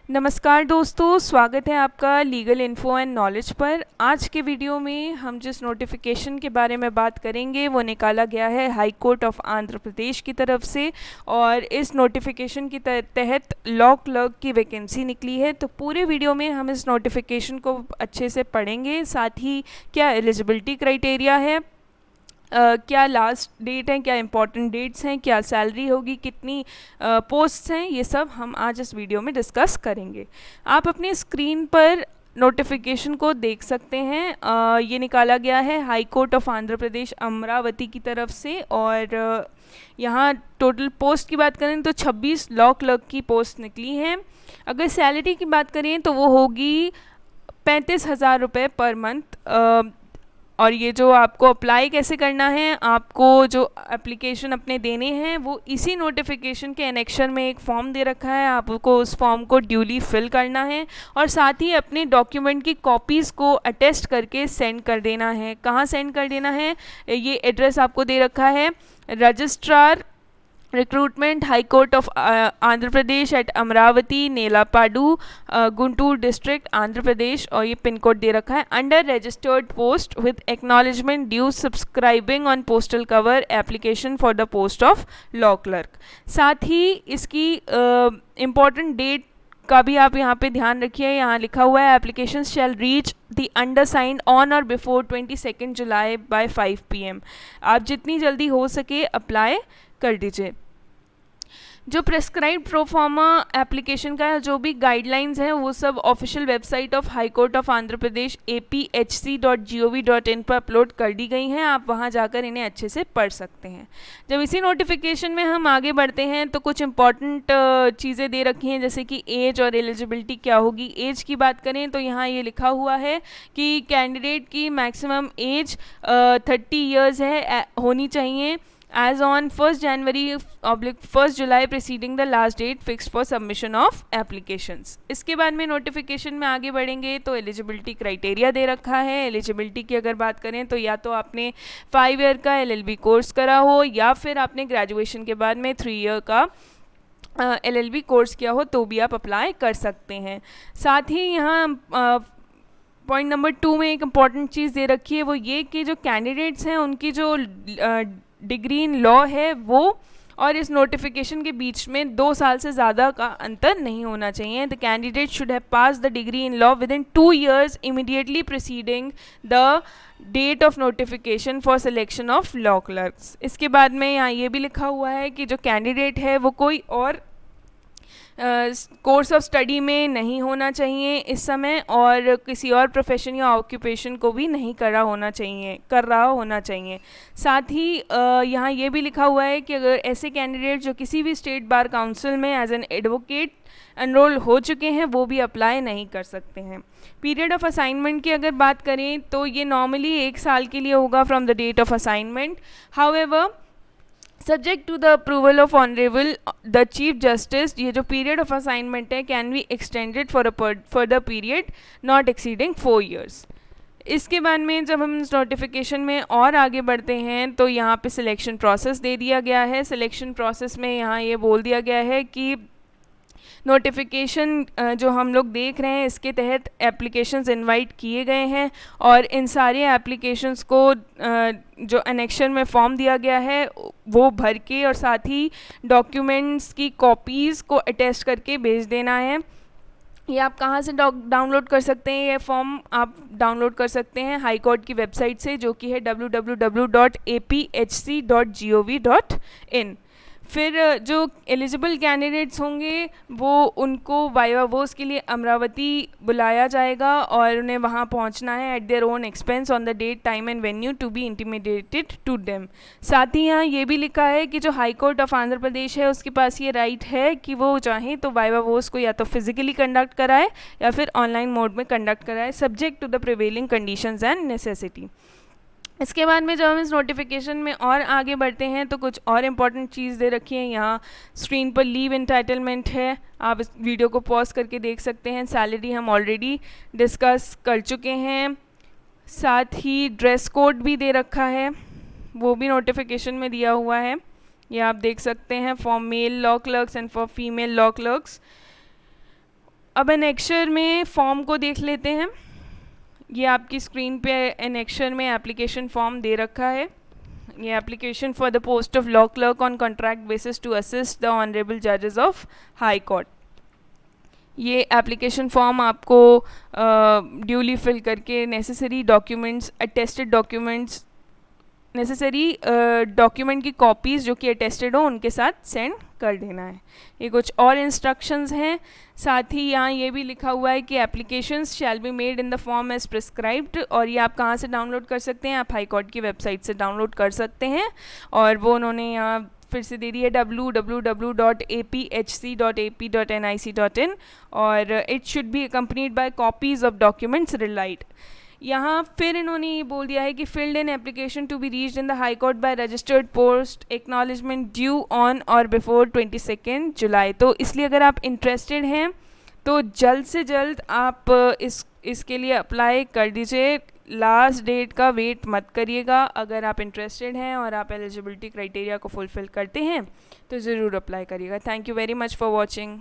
नमस्कार दोस्तों, स्वागत है आपका लीगल इन्फो एंड नॉलेज पर। आज के वीडियो में हम जिस नोटिफिकेशन के बारे में बात करेंगे वो निकाला गया है हाई कोर्ट ऑफ आंध्र प्रदेश की तरफ से, और इस नोटिफिकेशन के तहत लॉ क्लर्क की वैकेंसी निकली है। तो पूरे वीडियो में हम इस नोटिफिकेशन को अच्छे से पढ़ेंगे, साथ ही क्या एलिजिबिलिटी क्राइटेरिया है, क्या लास्ट डेट है, क्या इंपॉर्टेंट डेट्स हैं, क्या सैलरी होगी, कितनी पोस्ट्स हैं, ये सब हम आज इस वीडियो में डिस्कस करेंगे। आप अपनी स्क्रीन पर नोटिफिकेशन को देख सकते हैं। ये निकाला गया है हाई कोर्ट ऑफ आंध्र प्रदेश अमरावती की तरफ से, और यहाँ टोटल पोस्ट की बात करें तो 26 लॉ क्लर्क की पोस्ट निकली हैं। अगर सैलरी की बात करें तो वो होगी 35,000 रुपये पर मंथ। और ये जो आपको अप्लाई कैसे करना है, आपको जो एप्लीकेशन अपने देने हैं वो इसी नोटिफिकेशन के एनेक्शन में एक फॉर्म दे रखा है, आपको उस फॉर्म को ड्यूली फिल करना है और साथ ही अपने डॉक्यूमेंट की कॉपीज़ को अटेस्ट करके सेंड कर देना है। कहाँ सेंड कर देना है, ये एड्रेस आपको दे रखा है, registrar recruitment high court of Andhra Pradesh at Amaravati Nelapadu Guntur district Andhra Pradesh, और ये पिन कोड दे रखा है under registered post with acknowledgement due subscribing on postal cover application for the post of law clerk. साथ ही इसकी इम्पॉर्टेंट डेट का भी आप यहाँ पे ध्यान रखिए। यहाँ लिखा हुआ है application shall reach the undersigned on or before 22 July by 5 PM। आप जितनी जल्दी हो सके अप्लाई कर दीजिए। जो प्रेस्क्राइब्ड प्रोफार्मा एप्लीकेशन का जो भी गाइडलाइंस हैं वो सब official website of high court of Andhra Pradesh APHC.gov.in पर अपलोड कर दी गई हैं। आप वहां जाकर इन्हें अच्छे से पढ़ सकते हैं। जब इसी नोटिफिकेशन में हम आगे बढ़ते हैं तो कुछ इंपॉर्टेंट चीज़ें दे रखी हैं, जैसे कि एज और एलिजिबिलिटी क्या होगी। एज की बात करें तो यहाँ ये लिखा हुआ है कि कैंडिडेट की मैक्सिमम एज 30 ईयर्स है होनी चाहिए as on 1st January/1st July preceding the last date fixed for submission of applications। इसके बाद में नोटिफिकेशन में आगे बढ़ेंगे तो एलिजिबिलिटी क्राइटेरिया दे रखा है। एलिजिबिलिटी की अगर बात करें तो या तो आपने 5 ईयर का LLB कोर्स करा हो या फिर आपने ग्रेजुएशन के बाद में 3 ईयर का LLB कोर्स किया हो तो भी आप अप्लाई कर सकते हैं। साथ ही यहाँ पॉइंट नंबर 2 में एक इम्पॉर्टेंट चीज़ दे रखी है, वो ये कि जो कैंडिडेट्स हैं उनकी जो डिग्री इन लॉ है वो और इस नोटिफिकेशन के बीच में 2 साल से ज़्यादा का अंतर नहीं होना चाहिए। The candidate should have pass the degree in law within 2 years immediately preceding the date of notification for selection of law clerks. इसके बाद में यहाँ ये भी लिखा हुआ है कि जो कैंडिडेट है वो कोई और कोर्स ऑफ स्टडी में नहीं होना चाहिए इस समय, और किसी और प्रोफेशन या ऑक्यूपेशन को भी नहीं कर रहा होना चाहिए। साथ ही यहाँ ये भी लिखा हुआ है कि अगर ऐसे कैंडिडेट जो किसी भी स्टेट बार काउंसिल में एज एन एडवोकेट एनरोल हो चुके हैं वो भी अप्लाई नहीं कर सकते हैं। पीरियड ऑफ असाइनमेंट की अगर बात करें तो ये नॉर्मली 1 साल के लिए होगा from the date of assignment. However subject to the approval of honourable the chief justice, ये जो पीरियड ऑफ असाइनमेंट है can be extended for a further period not exceeding 4 years। इसके बाद में जब हम इस नोटिफिकेशन में और आगे बढ़ते हैं तो यहाँ पे सिलेक्शन प्रोसेस दे दिया गया है। सिलेक्शन प्रोसेस में यहाँ ये बोल दिया गया है कि नोटिफिकेशन जो हम लोग देख रहे हैं इसके तहत एप्लीकेशंस इनवाइट किए गए हैं, और इन सारे एप्लीकेशंस को जो एनेक्शन में फॉर्म दिया गया है वो भर के और साथ ही डॉक्यूमेंट्स की कॉपीज़ को अटेस्ट करके भेज देना है। ये आप कहाँ से डाउनलोड कर सकते हैं, ये फॉर्म आप डाउनलोड कर सकते हैं हाई कोर्ट की वेबसाइट से, जो कि है www.apHC.gov.in। फिर जो एलिजिबल कैंडिडेट्स होंगे वो उनको वाइवा वोस के लिए अमरावती बुलाया जाएगा और उन्हें वहाँ पहुँचना है at their own expense on the date time and venue to be intimated to them. साथ ही यहाँ ये भी लिखा है कि जो high court of Andhra Pradesh है उसके पास ये राइट है कि वो चाहें तो वाइवा वोस को या तो फिजिकली कंडक्ट कराए या फिर ऑनलाइन मोड में कंडक्ट कराए, subject to the prevailing conditions and necessity. इसके बाद में जब हम इस नोटिफिकेशन में और आगे बढ़ते हैं तो कुछ और इम्पॉर्टेंट चीज़ दे रखी है। यहाँ स्क्रीन पर लीव इंटाइटलमेंट है, आप इस वीडियो को पॉज करके देख सकते हैं। सैलरी हम ऑलरेडी डिस्कस कर चुके हैं। साथ ही ड्रेस कोड भी दे रखा है, वो भी नोटिफिकेशन में दिया हुआ है, ये आप देख सकते हैं, for male law clerks and for female law clerks. अब एनेक्शर में फॉर्म को देख लेते हैं। ये आपकी स्क्रीन पे एनेक्शर में एप्लीकेशन फॉर्म दे रखा है। ये application for the post of law clerk on contract basis to assist the honourable जजेस ऑफ हाई कोर्ट। ये एप्लीकेशन फॉर्म आपको ड्यूली फिल करके necessary documents, attested documents, necessary document की कॉपीज़ जो कि अटेस्टेड हो उनके साथ सेंड कर देना है। ये कुछ और इंस्ट्रक्शंस हैं। साथ ही यहाँ ये भी लिखा हुआ है कि applications shall be made in the form as prescribed, और ये आप कहाँ से डाउनलोड कर सकते हैं? आप हाई कोर्ट की वेबसाइट से डाउनलोड कर सकते हैं। और वो उन्होंने यहाँ फिर से दे दी है www.aphc.ap.nic.in, और it should be accompanied by copies of documents relied. यहाँ फिर इन्होंने ये बोल दिया है कि filled in application to be reached in the high court by registered post acknowledgement due on or before 22 July. तो इसलिए अगर आप इंटरेस्टेड हैं तो जल्द से जल्द आप इसके लिए अप्लाई कर दीजिए। लास्ट डेट का वेट मत करिएगा। अगर आप इंटरेस्टेड हैं और आप एलिजिबिलिटी क्राइटेरिया को फुलफ़िल करते हैं तो ज़रूर अप्लाई करिएगा। Thank you very much for watching.